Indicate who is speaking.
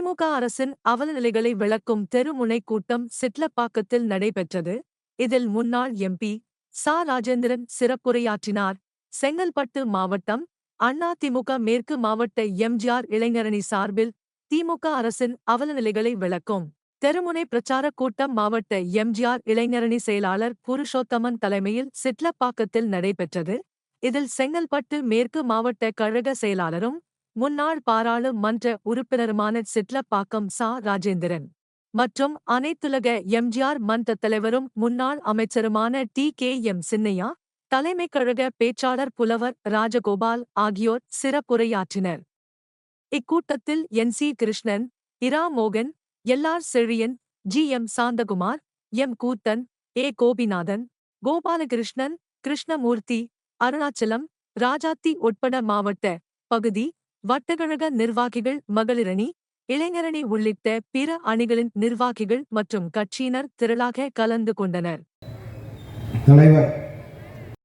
Speaker 1: திமுக அரசின் அவலநிலைகளை விளக்கும் தெருமுனை கூட்டம் சிட்லப்பாக்கத்தில் நடைபெற்றது. இதில் முன்னாள் எம்பி ச. ராஜேந்திரன் சிறப்புரையாற்றினார். செங்கல்பட்டு மாவட்டம் அதிமுக மேற்கு மாவட்ட எம்ஜிஆர் இளைஞரணி சார்பில் திமுக அரசின் அவலநிலைகளை விளக்கும் தெருமுனை பிரச்சாரக் கூட்டம் மாவட்ட எம்ஜிஆர் இளைஞரணி செயலாளர் புருஷோத்தமன் தலைமையில் சிட்லப்பாக்கத்தில் நடைபெற்றது. இதில் செங்கல்பட்டு மேற்கு மாவட்ட கழக செயலாளரும் முன்னாள் பாராளுமன்ற உறுப்பினருமான சிட்லப்பாக்கம் ச. ராஜேந்திரன் மற்றும் அனைத்துலக எம்ஜிஆர் மன்ற தலைவரும் முன்னாள் அமைச்சருமான டி.கே.எம். சின்னையா, தலைமைக் கழக பேச்சாளர் புலவர் ராஜகோபால் ஆகியோர் சிறப்புரையாற்றினர். இக்கூட்டத்தில் என்.சி. கிருஷ்ணன், இரா. மோகன், எல்.ஆர். செழியன், ஜி.எம். சாந்தகுமார், எம். கூத்தன், ஏ. கோபிநாதன், கோபாலகிருஷ்ணன், கிருஷ்ணமூர்த்தி, அருணாச்சலம், ராஜாத்தி உட்பட மாவட்ட, பகுதி, வட்டக்கழக நிர்வாகிகள், மகளிரணி, இளைஞரணி உள்ளிட்ட பிற அணிகளின் நிர்வாகிகள் மற்றும் கட்சியினர் திரளாக கலந்து கொண்டனர்.
Speaker 2: தலைவர்